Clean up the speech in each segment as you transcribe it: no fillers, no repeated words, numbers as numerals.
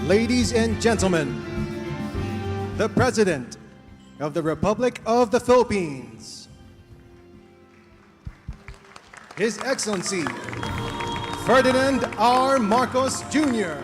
Ladies and gentlemen, the President of the Republic of the Philippines, His Excellency Ferdinand R. Marcos Jr.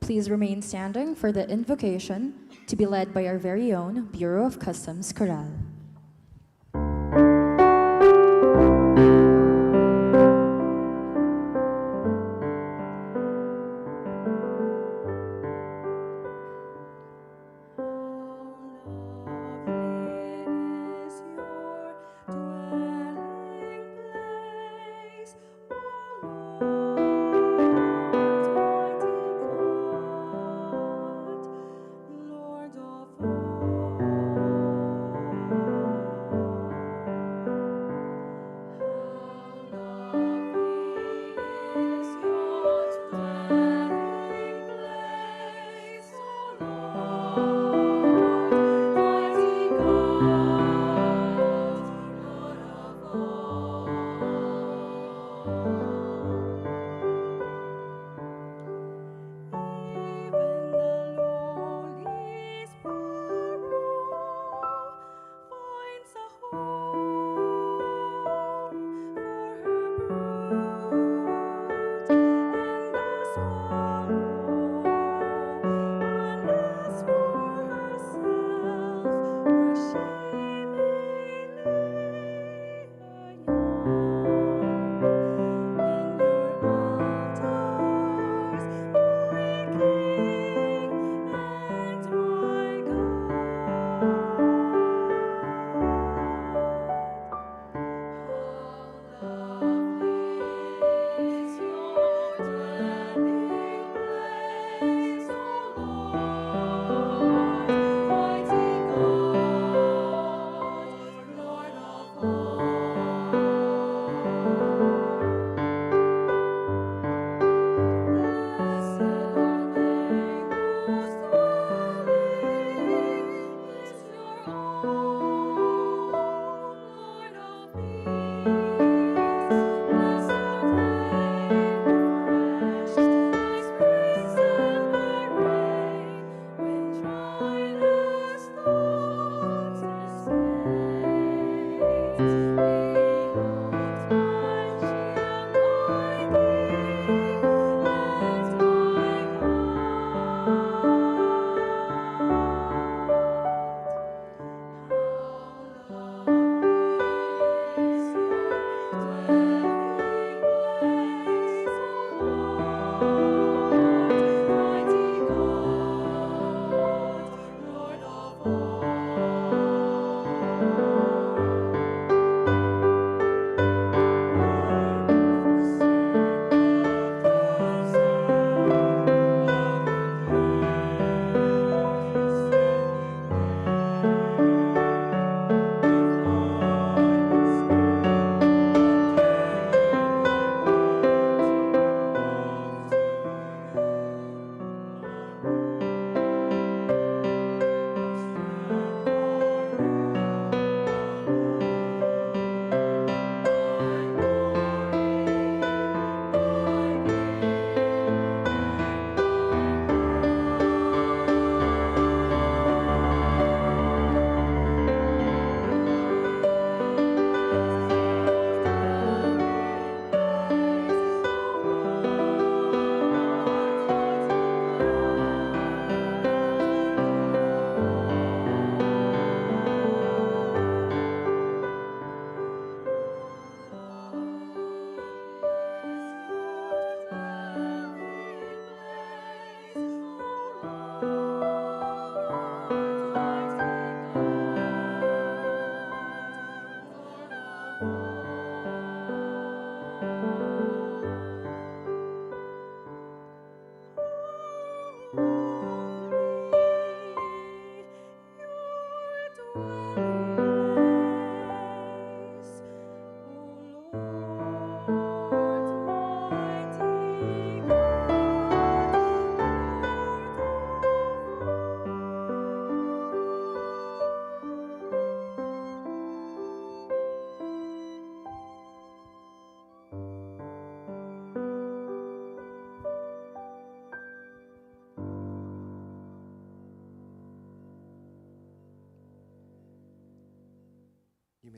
Please remain standing for the invocation to be led by our very own Bureau of Customs Chorale.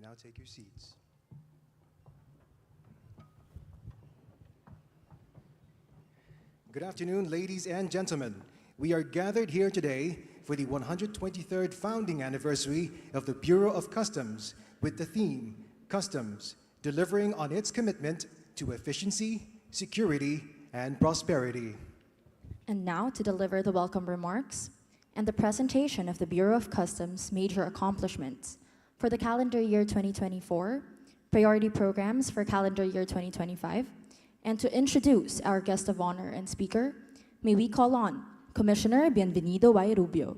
now take your seats. Good afternoon, ladies and gentlemen. We are gathered here today for the 123rd founding anniversary of the Bureau of Customs with the theme, Customs, delivering on its commitment to efficiency, security, and prosperity. And now to deliver the welcome remarks and the presentation of the Bureau of Customs' major accomplishments for the calendar year 2024, priority programs for calendar year 2025, and to introduce our guest of honor and speaker, may we call on Commissioner Bienvenido Y. Rubio.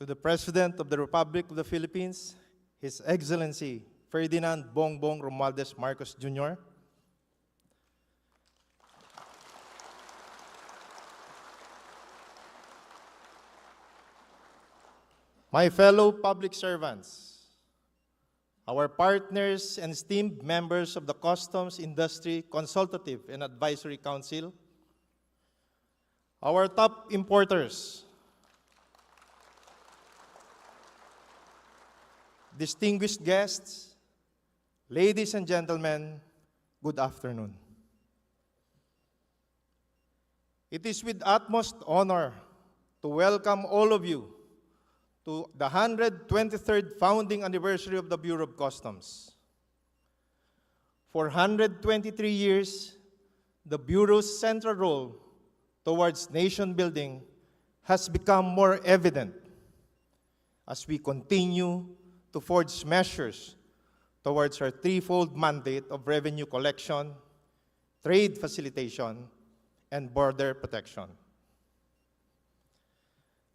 To the President of the Republic of the Philippines, His Excellency Ferdinand Bongbong Romualdez Marcos Jr., my fellow public servants, our partners and esteemed members of the Customs Industry Consultative and Advisory Council, our top importers, distinguished guests, ladies and gentlemen, good afternoon. It is with utmost honor to welcome all of you to the 123rd founding anniversary of the Bureau of Customs. For 123 years, the Bureau's central role towards nation building has become more evident as we continue to forge measures towards our threefold mandate of revenue collection, trade facilitation, and border protection.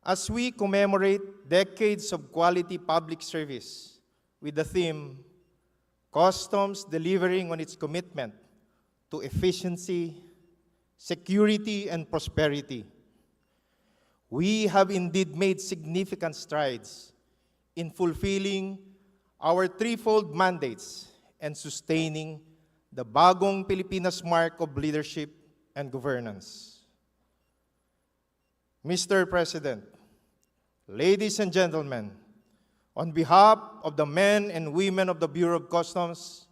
As we commemorate decades of quality public service with the theme, Customs delivering on its commitment to efficiency, security, and prosperity, we have indeed made significant strides in fulfilling our threefold mandates and sustaining the Bagong Pilipinas mark of leadership and governance. Mr. President, ladies and gentlemen, on behalf of the men and women of the Bureau of Customs,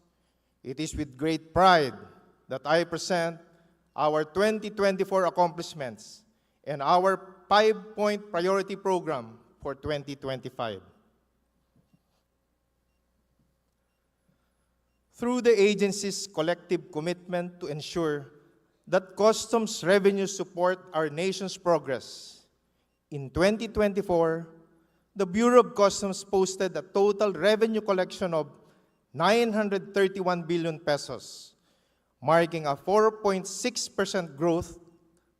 it is with great pride that I present our 2024 accomplishments and our 5-point priority program for 2025. Through the agency's collective commitment to ensure that customs revenues support our nation's progress, in 2024, the Bureau of Customs posted a total revenue collection of 931 billion pesos, marking a 4.6% growth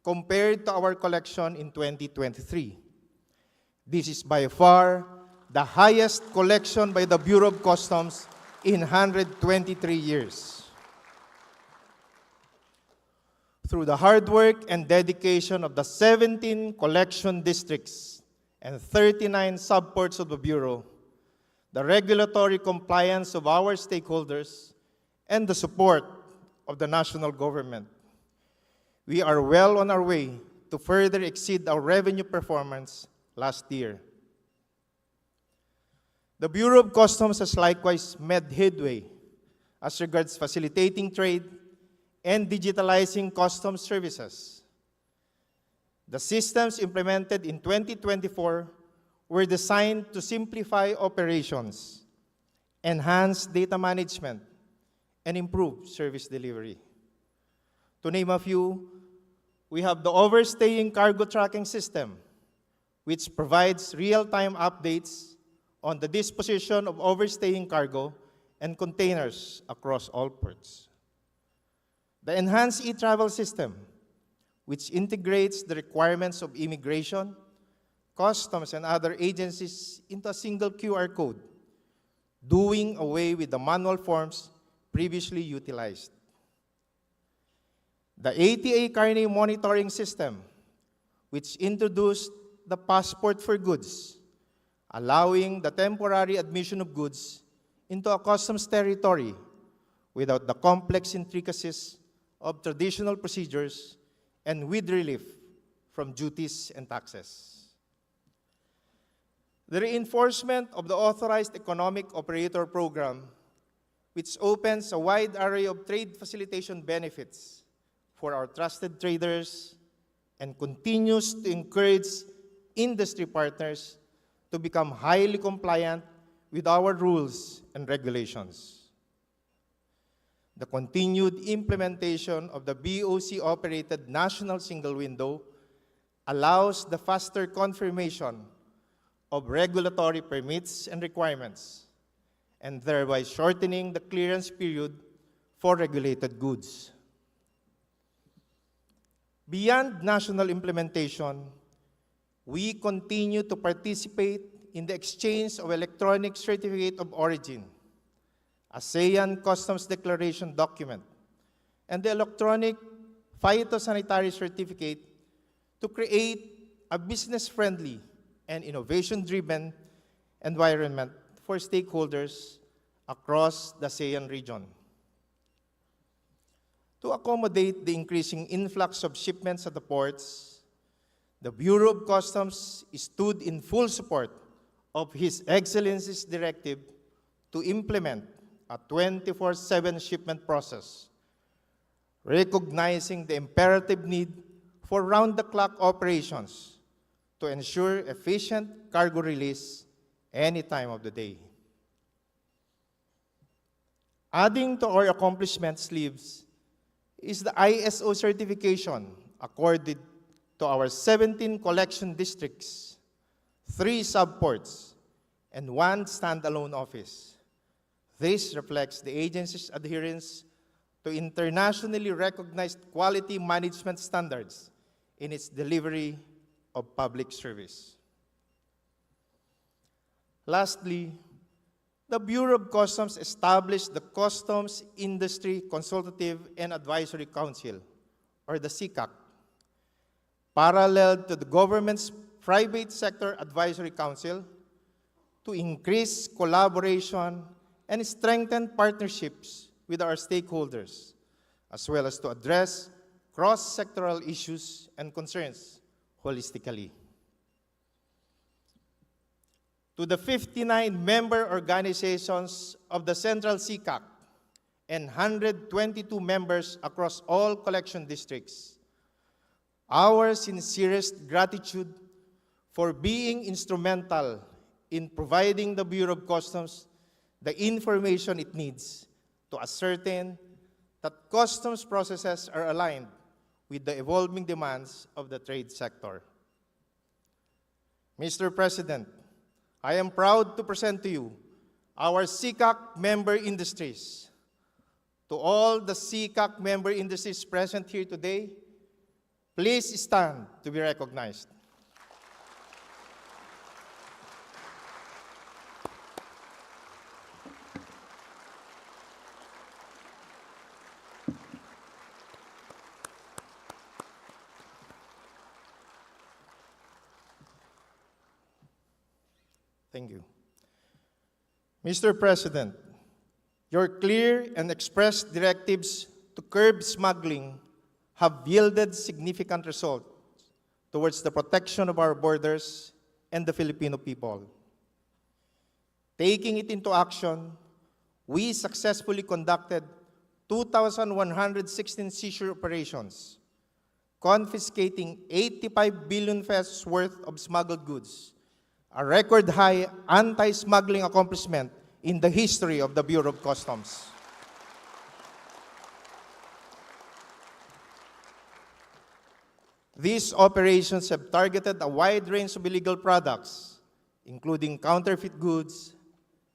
compared to our collection in 2023. This is by far the highest collection by the Bureau of Customs in 123 years. Through the hard work and dedication of the 17 collection districts and 39 subports of the Bureau, the regulatory compliance of our stakeholders, and the support of the national government, we are well on our way to further exceed our revenue performance last year. The Bureau of Customs has likewise made headway as regards facilitating trade and digitalizing customs services. The systems implemented in 2024 were designed to simplify operations, enhance data management, and improve service delivery. To name a few, we have the overstaying cargo tracking system, which provides real-time updates on the disposition of overstaying cargo and containers across all ports. The enhanced e-travel system, which integrates the requirements of immigration, customs, and other agencies into a single QR code, doing away with the manual forms previously utilized. The ATA Carney Monitoring System, which introduced the passport for goods, allowing the temporary admission of goods into a customs territory without the complex intricacies of traditional procedures and with relief from duties and taxes. The reinforcement of the Authorized Economic Operator Program, which opens a wide array of trade facilitation benefits for our trusted traders and continues to encourage industry partners to become highly compliant with our rules and regulations. The continued implementation of the BOC-operated National Single Window allows the faster confirmation of regulatory permits and requirements, and thereby shortening the clearance period for regulated goods. Beyond national implementation, we continue to participate in the exchange of electronic certificate of origin, ASEAN Customs Declaration document, and the electronic phytosanitary certificate to create a business-friendly and innovation-driven environment for stakeholders across the ASEAN region. To accommodate the increasing influx of shipments at the ports, the Bureau of Customs stood in full support of His Excellency's directive to implement a 24/7 shipment process, recognizing the imperative need for round-the-clock operations to ensure efficient cargo release any time of the day. Adding to our accomplishments sleeves is the ISO certification accorded to our 17 collection districts, 3 subports, and 1 standalone office. This reflects the agency's adherence to internationally recognized quality management standards in its delivery of public service. Lastly, the Bureau of Customs established the Customs Industry Consultative and Advisory Council, or the CICAC, parallel to the government's Private Sector Advisory Council, to increase collaboration and strengthen partnerships with our stakeholders, as well as to address cross-sectoral issues and concerns holistically. To the 59 member organizations of the Central CICAC and 122 members across all collection districts, our sincerest gratitude for being instrumental in providing the Bureau of Customs the information it needs to ascertain that customs processes are aligned with the evolving demands of the trade sector. Mr. President, I am proud to present to you our CICAC member industries. To all the CICAC member industries present here today, please stand to be recognized. Thank you. Mr. President, your clear and expressed directives to curb smuggling have yielded significant results towards the protection of our borders and the Filipino people. Taking it into action, we successfully conducted 2,116 seizure operations, confiscating 85 billion pesos worth of smuggled goods, a record-high anti-smuggling accomplishment in the history of the Bureau of Customs. These operations have targeted a wide range of illegal products, including counterfeit goods,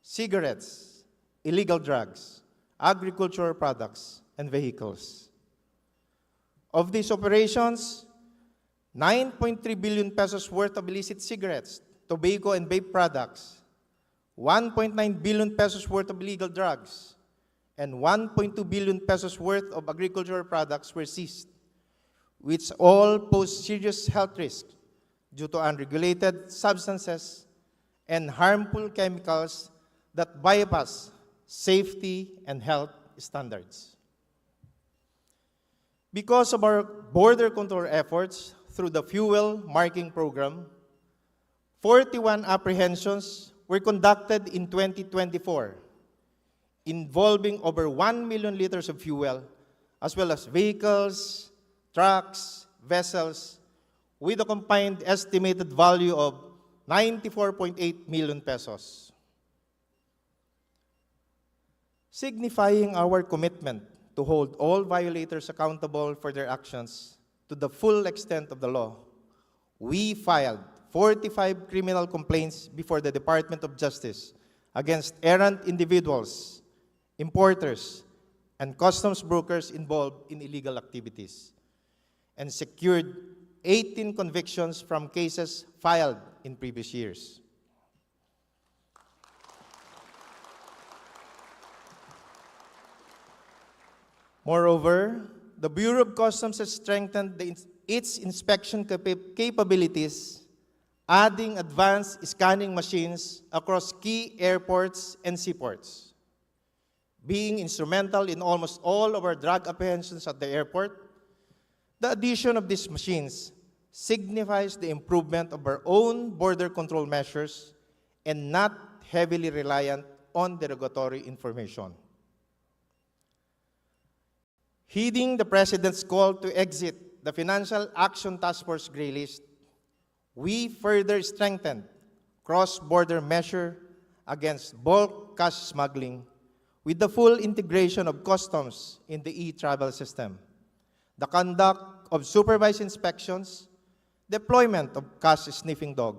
cigarettes, illegal drugs, agricultural products, and vehicles. Of these operations, 9.3 billion pesos worth of illicit cigarettes, tobacco and vape products, 1.9 billion pesos worth of illegal drugs, and 1.2 billion pesos worth of agricultural products were seized. which all pose serious health risks due to unregulated substances and harmful chemicals that bypass safety and health standards. Because of our border control efforts through the fuel marking program, 41 apprehensions were conducted in 2024, involving over 1 million liters of fuel, as well as vehicles, trucks, vessels, with a combined estimated value of 94.8 million pesos. Signifying our commitment to hold all violators accountable for their actions to the full extent of the law, we filed 45 criminal complaints before the Department of Justice against errant individuals, importers, and customs brokers involved in illegal activities, and secured 18 convictions from cases filed in previous years. Moreover, the Bureau of Customs has strengthened its inspection capabilities, adding advanced scanning machines across key airports and seaports. Being instrumental in almost all of our drug apprehensions at the airport, the addition of these machines signifies the improvement of our own border control measures and not heavily reliant on derogatory information. Heeding the President's call to exit the Financial Action Task Force gray list, we further strengthened cross-border measure against bulk cash smuggling with the full integration of customs in the e-travel system, the conduct of supervised inspections, deployment of cash sniffing dog,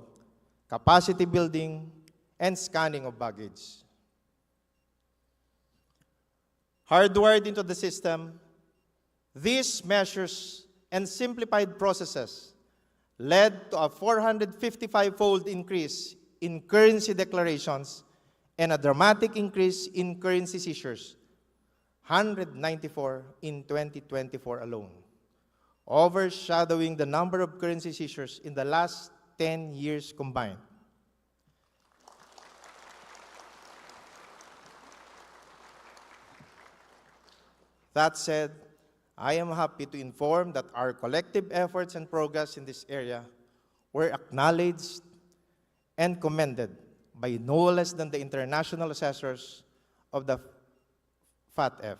capacity building, and scanning of baggage. Hardwired into the system, these measures and simplified processes led to a 455-fold increase in currency declarations and a dramatic increase in currency seizures, 194 in 2024 alone, overshadowing the number of currency seizures in the last 10 years combined. That said, I am happy to inform that our collective efforts and progress in this area were acknowledged and commended by no less than the international assessors of the FATF.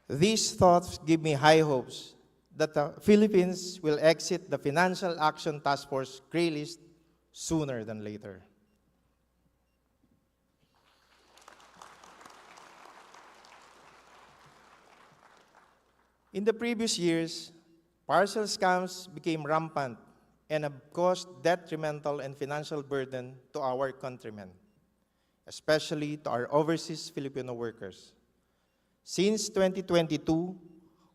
These thoughts give me high hopes that the Philippines will exit the Financial Action Task Force gray list sooner than later. In the previous years, parcel scams became rampant and have caused detrimental and financial burden to our countrymen, especially to our overseas Filipino workers. Since 2022,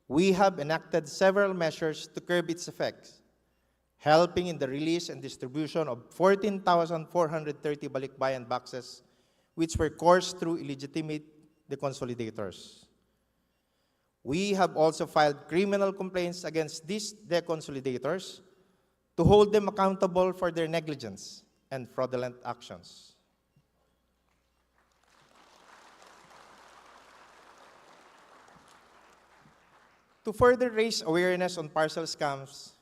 we have enacted several measures to curb its effects, helping in the release and distribution of 14,430 balikbayan boxes, which were coursed through illegitimate deconsolidators. We have also filed criminal complaints against these deconsolidators to hold them accountable for their negligence and fraudulent actions. To further raise awareness on parcel scams,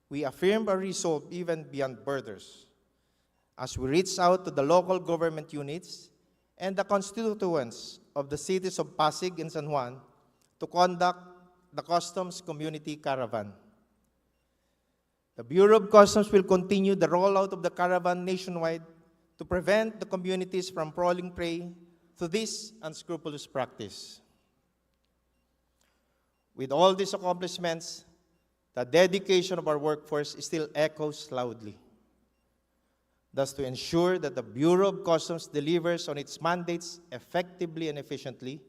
we affirm our resolve even beyond borders, as we reach out to the local government units and the constituents of the cities of Pasig and San Juan to conduct the Customs Community Caravan. The Bureau of Customs will continue the rollout of the caravan nationwide to prevent the communities from falling prey to this unscrupulous practice. With all these accomplishments, the dedication of our workforce still echoes loudly. Thus, to ensure that the Bureau of Customs delivers on its mandates effectively and efficiently,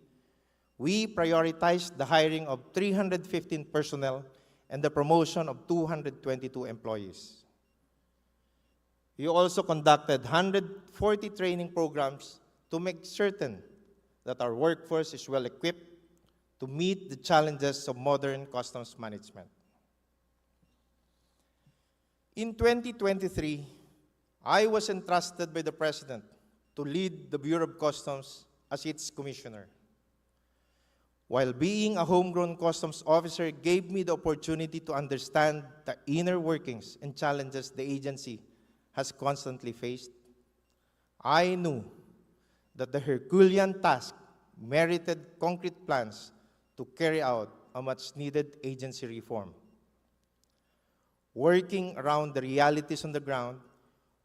we prioritized the hiring of 315 personnel and the promotion of 222 employees. We also conducted 140 training programs to make certain that our workforce is well equipped to meet the challenges of modern customs management. In 2023, I was entrusted by the President to lead the Bureau of Customs as its commissioner. While being a homegrown customs officer gave me the opportunity to understand the inner workings and challenges the agency has constantly faced, I knew that the Herculean task merited concrete plans to carry out a much-needed agency reform. Working around the realities on the ground,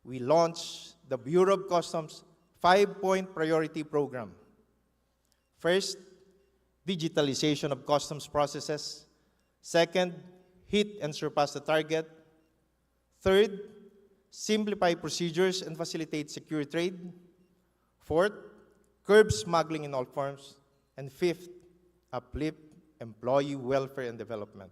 we launched the Bureau of Customs 5-point priority program. First, digitalization of customs processes. Second, hit and surpass the target. Third, simplify procedures and facilitate secure trade. Fourth, curb smuggling in all forms. And fifth, uplift employee welfare and development.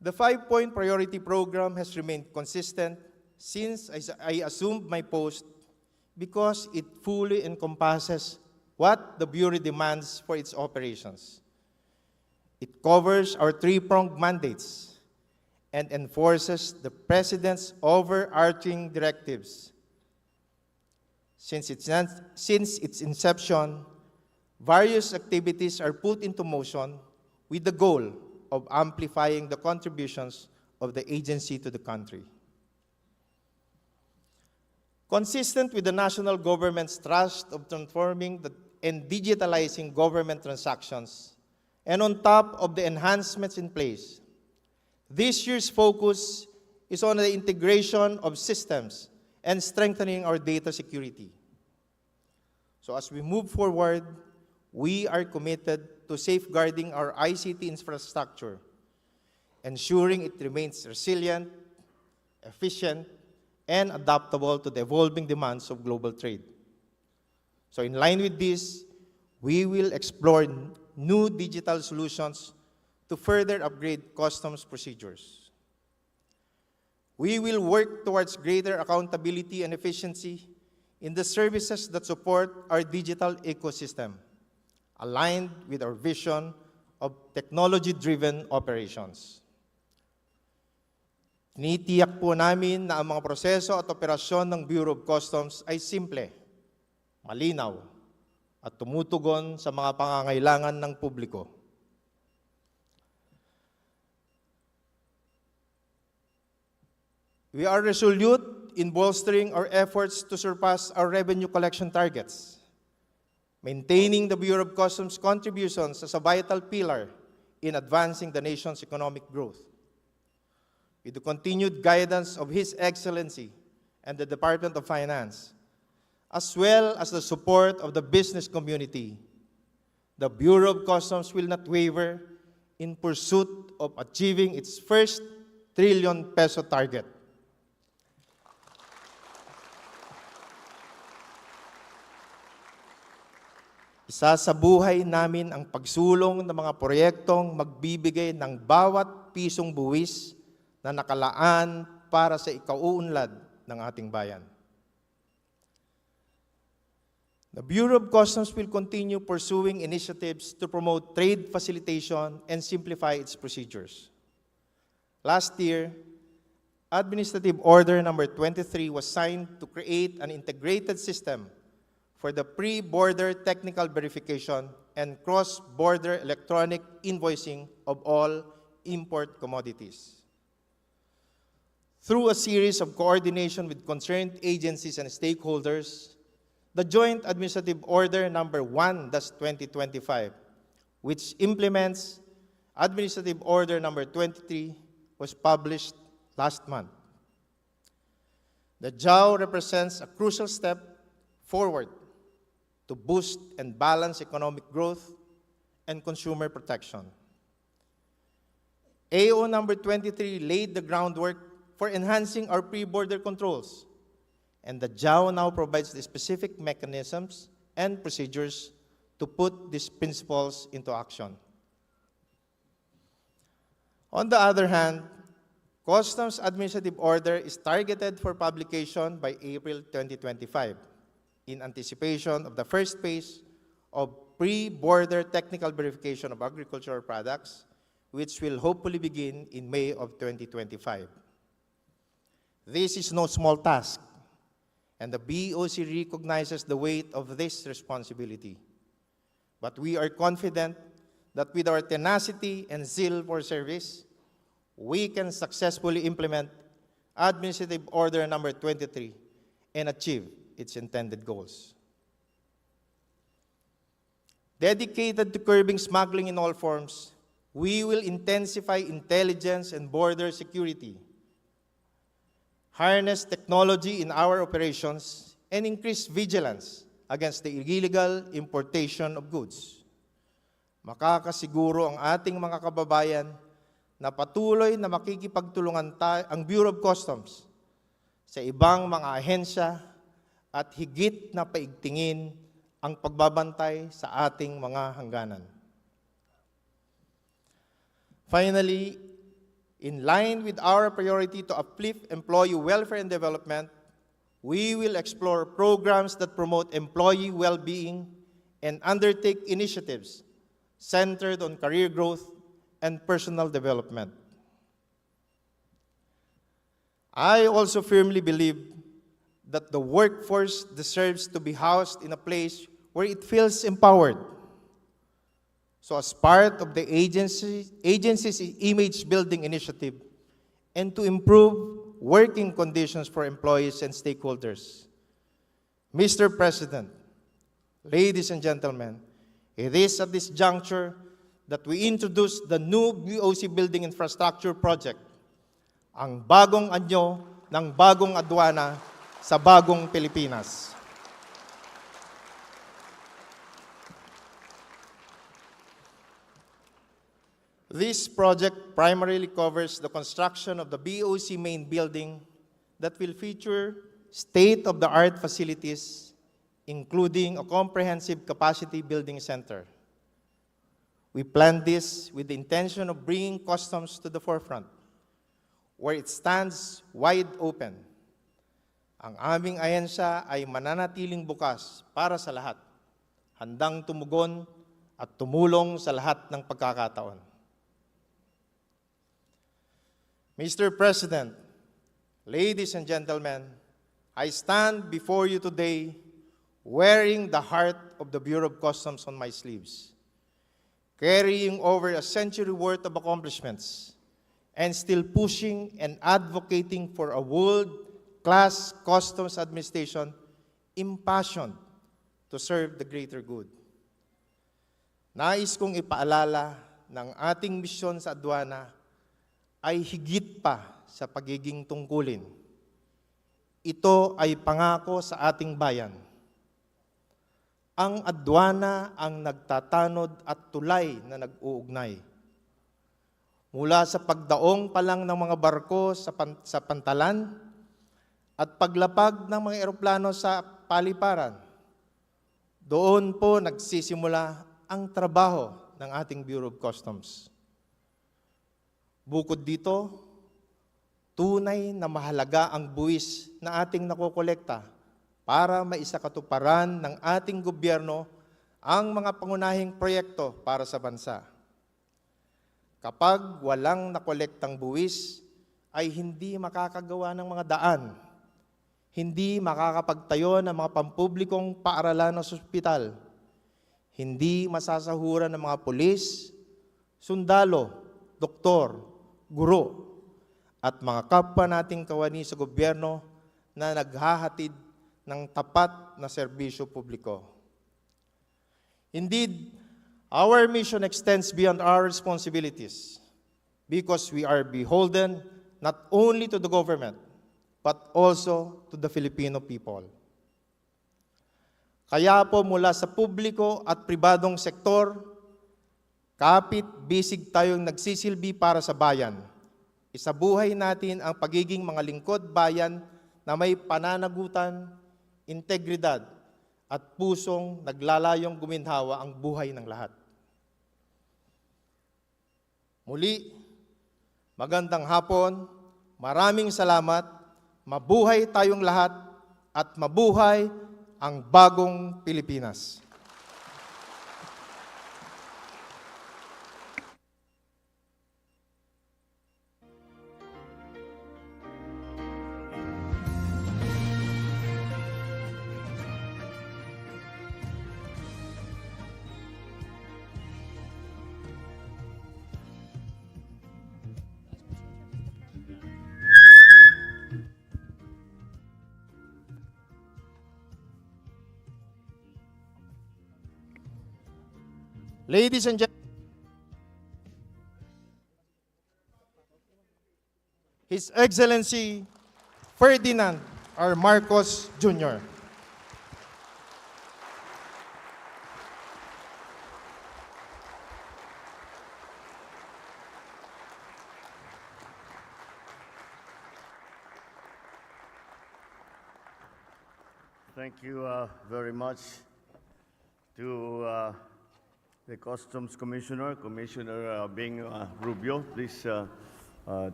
The 5-point priority program has remained consistent since I assumed my post because it fully encompasses what the Bureau demands for its operations. It covers our 3-pronged mandates and enforces the President's overarching directives. Since its inception, various activities are put into motion with the goal of amplifying the contributions of the agency to the country. Consistent with the national government's thrust of transforming and digitalizing government transactions, and on top of the enhancements in place, this year's focus is on the integration of systems and strengthening our data security. So as we move forward, we are committed to safeguarding our ICT infrastructure, ensuring it remains resilient, efficient, and adaptable to the evolving demands of global trade. So in line with this, we will explore new digital solutions to further upgrade customs procedures. We will work towards greater accountability and efficiency in the services that support our digital ecosystem, aligned with our vision of technology-driven operations. Tinitiyak po namin na ang mga proseso at operasyon ng Bureau of Customs ay simple, malinaw, at tumutugon sa mga pangangailangan ng publiko. We are resolute in bolstering our efforts to surpass our revenue collection targets, maintaining the Bureau of Customs contributions as a vital pillar in advancing the nation's economic growth. With the continued guidance of His Excellency and the Department of Finance, as well as the support of the business community, the Bureau of Customs will not waver in pursuit of achieving its first trillion peso target. Isa sa buhay namin ang pagsulong ng mga proyektong magbibigay ng bawat pisong buwis na nakalaan para sa ikauunlad ng ating bayan. The Bureau of Customs will continue pursuing initiatives to promote trade facilitation and simplify its procedures. Last year, Administrative Order Number 23 was signed to create an integrated system for the pre-border technical verification and cross-border electronic invoicing of all import commodities. Through a series of coordination with concerned agencies and stakeholders, the Joint Administrative Order Number 1-2025, which implements Administrative Order Number 23, was published last month. The JAO represents a crucial step forward to boost and balance economic growth and consumer protection. AO number 23 laid the groundwork for enhancing our pre-border controls, and the JAO now provides the specific mechanisms and procedures to put these principles into action. On the other hand, Customs Administrative Order is targeted for publication by April 2025. in anticipation of the first phase of pre-border technical verification of agricultural products, which will hopefully begin in May of 2025. This is no small task, and the BOC recognizes the weight of this responsibility. But we are confident that with our tenacity and zeal for service, we can successfully implement Administrative Order Number 23 and achieve its intended goals. Dedicated to curbing smuggling in all forms, we will intensify intelligence and border security, harness technology in our operations, and increase vigilance against the illegal importation of goods. Makakasiguro ang ating mga kababayan na patuloy na makikipagtulungan ang Bureau of Customs sa ibang mga ahensya at higit na paigtingin ang pagbabantay sa ating mga hangganan. Finally, in line with our priority to uplift employee welfare and development, we will explore programs that promote employee well-being and undertake initiatives centered on career growth and personal development. I also firmly believe that the workforce deserves to be housed in a place where it feels empowered. So as part of the agency's image building initiative and to improve working conditions for employees and stakeholders, Mr. President, ladies and gentlemen, it is at this juncture that we introduce the new BOC Building Infrastructure Project, ang bagong anyo ng bagong adwana sa Bagong Pilipinas. This project primarily covers the construction of the BOC main building that will feature state-of-the-art facilities, including a comprehensive capacity building center. We planned this with the intention of bringing customs to the forefront, where it stands wide open. Ang aming ahensya ay mananatiling bukas para sa lahat, handang tumugon at tumulong sa lahat ng pagkakataon. Mr. President, ladies and gentlemen, I stand before you today wearing the heart of the Bureau of Customs on my sleeves, carrying over a century worth of accomplishments, and still pushing and advocating for a world-class customs administration impassioned to serve the greater good. Nais kong ipaalala ng ating misyon sa adwana ay higit pa sa pagiging tungkulin. Ito ay pangako sa ating bayan. Ang adwana ang nagtatanod at tulay na nag-uugnay. Mula sa pagdaong pa lang ng mga barko sa pantalan at paglapag ng mga eroplano sa paliparan, doon po nagsisimula ang trabaho ng ating Bureau of Customs. Bukod dito, tunay na mahalaga ang buwis na ating nakokolekta para maisakatuparan ng ating gobyerno ang mga pangunahing proyekto para sa bansa. Kapag walang nakolektang buwis, ay hindi makakagawa ng mga daan, hindi makakapagtayo ng mga pampublikong paaralan o ospital, hindi masasahuran ng mga pulis, sundalo, doktor, guro, at mga kapwa nating kawani sa gobyerno na naghahatid ng tapat na serbisyo publiko. Indeed, our mission extends beyond our responsibilities because we are beholden not only to the government, but also to the Filipino people. Kaya po mula sa publiko at pribadong sektor, kapit-bisig tayong nagsisilbi para sa bayan. Isabuhay natin ang pagiging mga lingkod bayan na may pananagutan, integridad, at pusong naglalayong guminhawa ang buhay ng lahat. Muli, magandang hapon, maraming salamat, mabuhay tayong lahat, at mabuhay ang Bagong Pilipinas. Ladies and gentlemen, His Excellency Ferdinand R. Marcos Jr. Thank you very much to the Customs Commissioner, Commissioner Bing Rubio. Please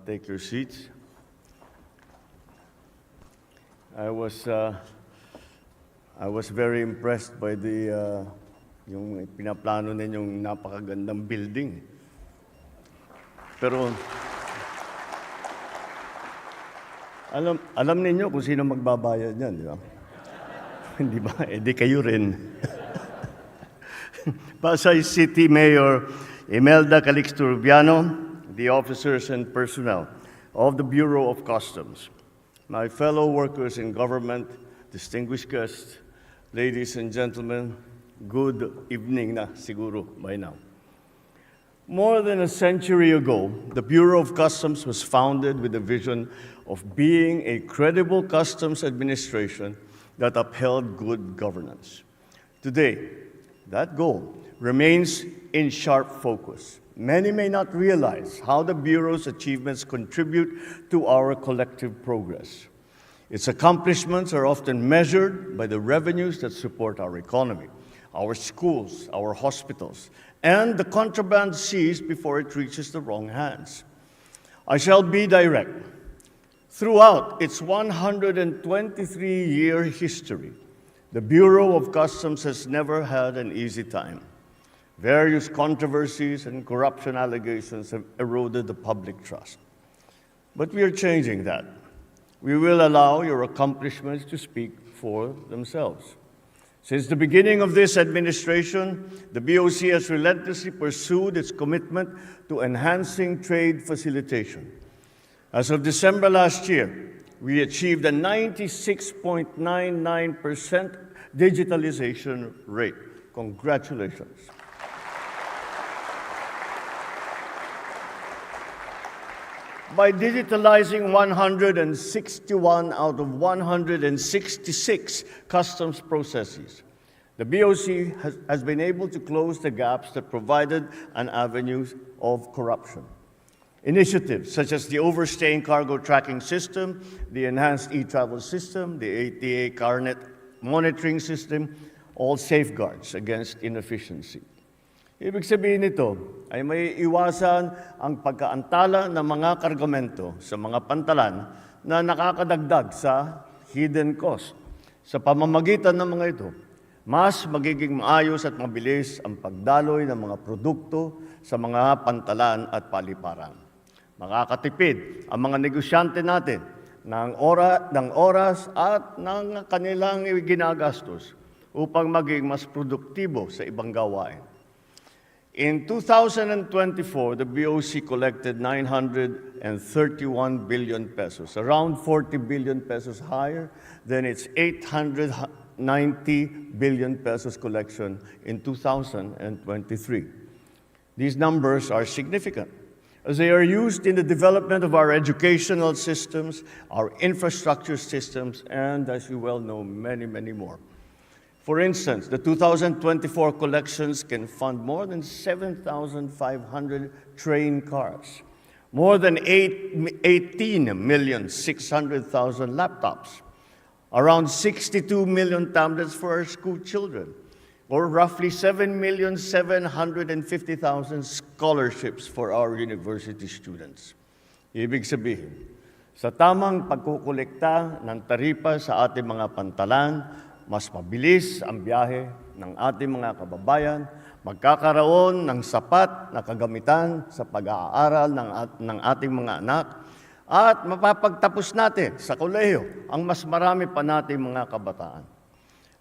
take your seats. I was very impressed by the yung pinaplano ninyong napakagandang building. Pero alam ninyo kung sino magbabayad niyan, di ba? Hindi ba? Di kayo rin. Pasay City Mayor Imelda Calixto Rubiano, the officers and personnel of the Bureau of Customs, my fellow workers in government, distinguished guests, ladies and gentlemen, good evening na siguro by now. More than a century ago, the Bureau of Customs was founded with the vision of being a credible customs administration that upheld good governance. Today, that goal remains in sharp focus. Many may not realize how the Bureau's achievements contribute to our collective progress. Its accomplishments are often measured by the revenues that support our economy, our schools, our hospitals, and the contraband seized before it reaches the wrong hands. I shall be direct. Throughout its 123-year history, the Bureau of Customs has never had an easy time. Various controversies and corruption allegations have eroded the public trust. But we are changing that. We will allow your accomplishments to speak for themselves. Since the beginning of this administration, the BOC has relentlessly pursued its commitment to enhancing trade facilitation. As of December last year, we achieved a 96.99% digitalization rate. Congratulations. By digitalizing 161 out of 166 customs processes, the BOC has been able to close the gaps that provided an avenue of corruption. Initiatives such as the overstaying cargo tracking system, the enhanced e-travel system, the ATA Carnet monitoring system, all safeguards against inefficiency. Ibig sabihin nito ay may iwasan ang pagkaantala ng mga kargamento sa mga pantalan na nakakadagdag sa hidden cost. Sa pamamagitan ng mga ito, mas magiging maayos at mabilis ang pagdaloy ng mga produkto sa mga pantalan at paliparan. Makakatipid ang mga negosyante natin ng oras at ng kanilang ginagastos upang maging mas produktibo sa ibang gawain. In 2024, the BOC collected 931 billion pesos, around 40 billion pesos higher than its 890 billion pesos collection in 2023. These numbers are significant, as they are used in the development of our educational systems, our infrastructure systems, and, as you well know, many, many more. For instance, the 2024 collections can fund more than 7,500 train cars, more than 18,600,000 laptops, around 62 million tablets for our school children, or roughly 7,750,000 scholarships for our university students. Ibig sabihin, sa tamang pagkukolekta ng taripa sa ating mga pantalan, mas mabilis ang biyahe ng ating mga kababayan, magkakaroon ng sapat na kagamitan sa pag-aaral ng ating mga anak, at mapapagtapos natin sa kolehiyo ang mas marami pa nating mga kabataan.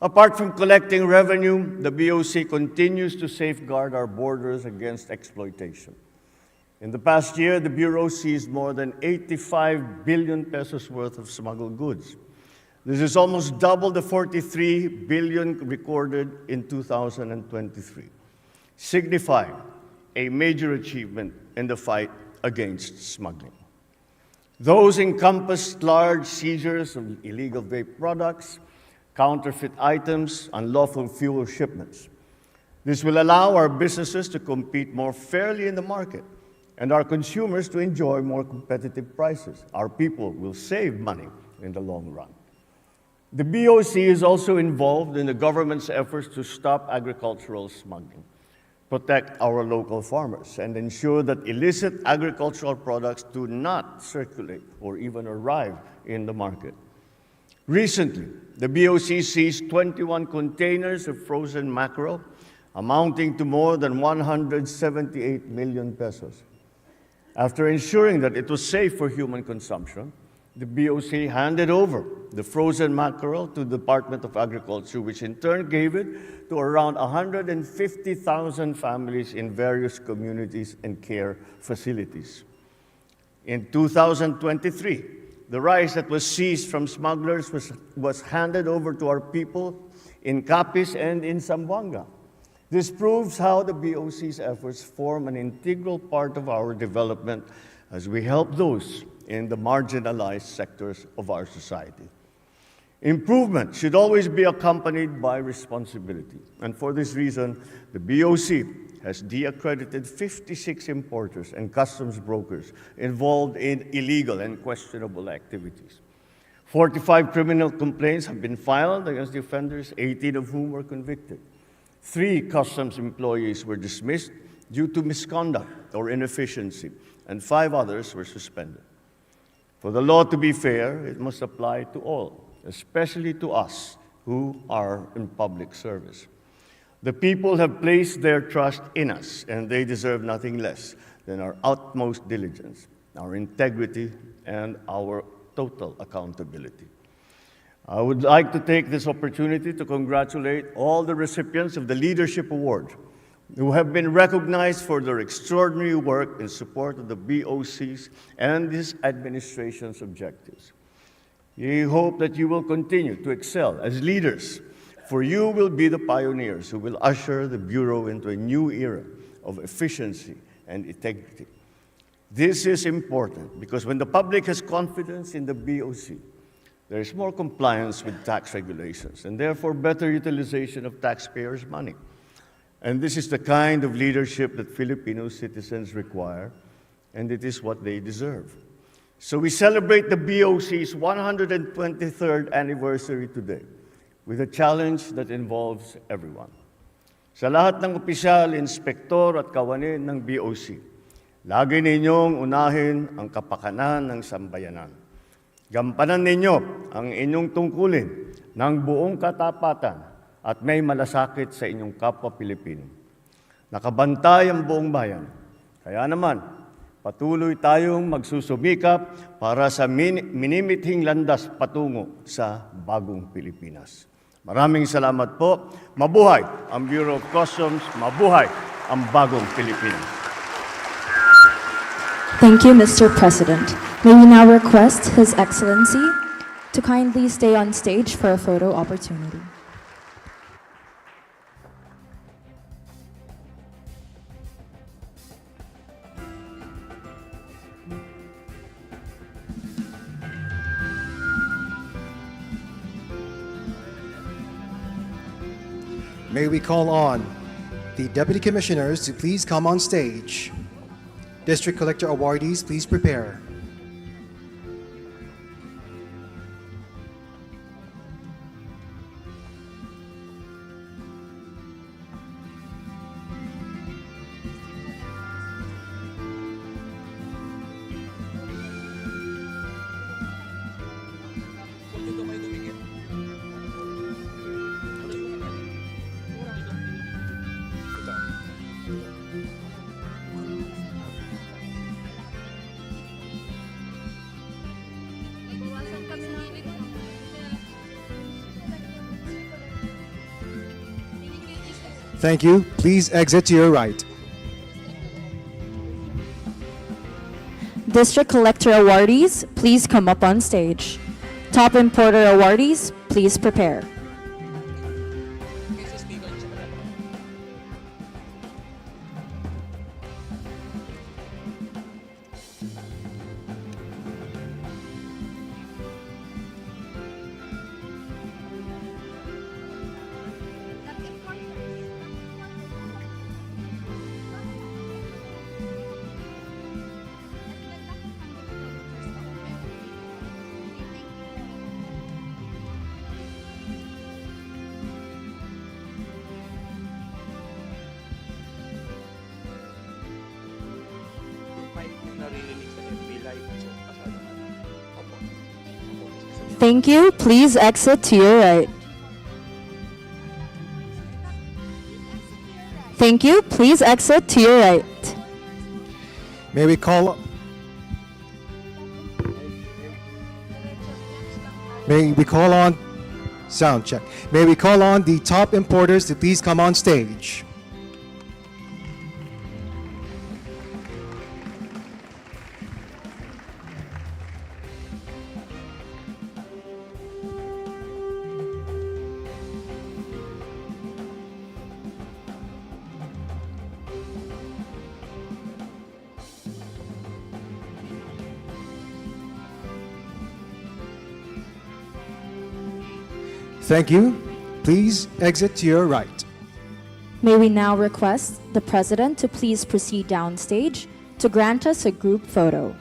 Apart from collecting revenue, the BOC continues to safeguard our borders against exploitation. In the past year, the Bureau seized more than 85 billion pesos worth of smuggled goods. This is almost double the 43 billion recorded in 2023, signifying a major achievement in the fight against smuggling. Those encompassed large seizures of illegal vape products, counterfeit items, unlawful fuel shipments. This will allow our businesses to compete more fairly in the market and our consumers to enjoy more competitive prices. Our people will save money in the long run. The BOC is also involved in the government's efforts to stop agricultural smuggling, protect our local farmers, and ensure that illicit agricultural products do not circulate or even arrive in the market. Recently, the BOC seized 21 containers of frozen mackerel, amounting to more than 178 million pesos. After ensuring that it was safe for human consumption, the BOC handed over the frozen mackerel to the Department of Agriculture, which in turn gave it to around 150,000 families in various communities and care facilities. In 2023, the rice that was seized from smugglers was handed over to our people in Capiz and in Zamboanga. This proves how the BOC's efforts form an integral part of our development as we help those in the marginalized sectors of our society. Improvement should always be accompanied by responsibility. And for this reason, the BOC has de-accredited 56 importers and customs brokers involved in illegal and questionable activities. 45 criminal complaints have been filed against the offenders, 18 of whom were convicted. 3 customs employees were dismissed due to misconduct or inefficiency, and 5 others were suspended. For the law to be fair, it must apply to all, especially to us who are in public service. The people have placed their trust in us, and they deserve nothing less than our utmost diligence, our integrity, and our total accountability. I would like to take this opportunity to congratulate all the recipients of the Leadership Award who have been recognized for their extraordinary work in support of the BOC's and this administration's objectives. We hope that you will continue to excel as leaders, for you will be the pioneers who will usher the Bureau into a new era of efficiency and integrity. This is important because when the public has confidence in the BOC, there is more compliance with tax regulations and therefore better utilization of taxpayers' money. And this is the kind of leadership that Filipino citizens require, and it is what they deserve. So we celebrate the BOC's 123rd anniversary today with a challenge that involves everyone. Sa lahat ng opisyal, inspektor at kawani ng BOC, lagi ninyong unahin ang kapakanan ng sambayanan. Gampanan ninyo ang inyong tungkulin ng buong katapatan at may malasakit sa inyong kapwa Pilipino. Nakabantay ang buong bayan. Kaya naman, patuloy tayong magsusumikap para sa minimithing landas patungo sa Bagong Pilipinas. Maraming salamat po. Mabuhay ang Bureau of Customs. Mabuhay ang Bagong Pilipinas. Thank you, Mr. President. May we now request His Excellency to kindly stay on stage for a photo opportunity. May we call on the Deputy Commissioners to please come on stage. District Collector awardees, please prepare. Thank you. Please exit to your right. District Collector awardees, please come up on stage. Top Importer awardees, please prepare. Thank you. Please exit to your right. Thank you. Please exit to your right. May we call on sound check. May we call on the top importers to please come on stage. Thank you. Please exit to your right. May we now request the President to please proceed downstage to grant us a group photo.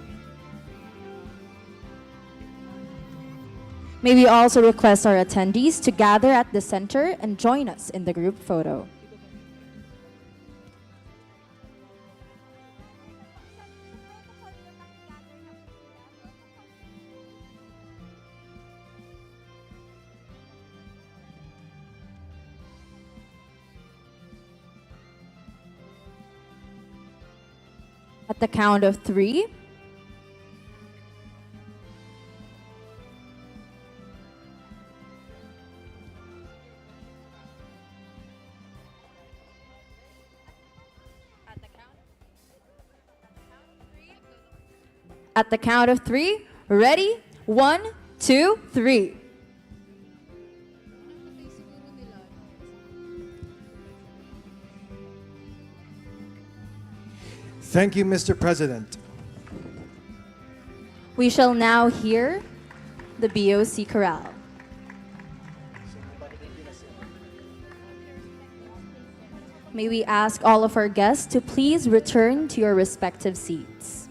May we also request our attendees to gather at the center and join us in the group photo. At the count of 3, at the count of 3, ready? 1, 2, 3. Thank you, Mr. President. We shall now hear the BOC chorale. May we ask all of our guests to please return to your respective seats.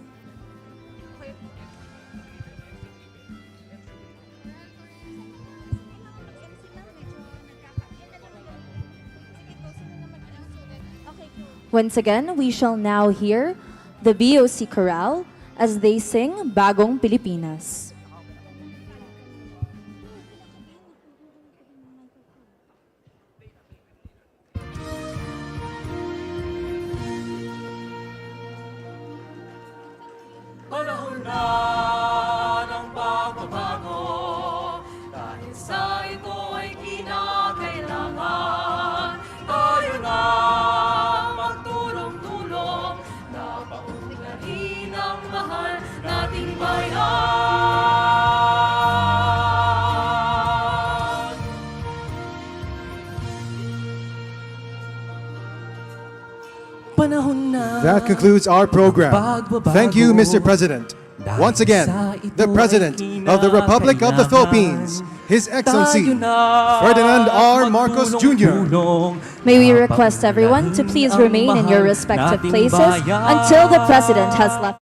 Once again, we shall now hear the BOC chorale as they sing Bagong Pilipinas. Panahon na ng pagbabago, dahil sa ito ay kinakailangan tayo na magtulong-tulong na paunlarin ang mahal nating bayan. Panahon na. That concludes our program. Thank you, Mr. President. Once again, the President of the Republic of the Philippines, His Excellency Ferdinand R. Marcos Jr. May we request everyone to please remain in your respective places until the President has left.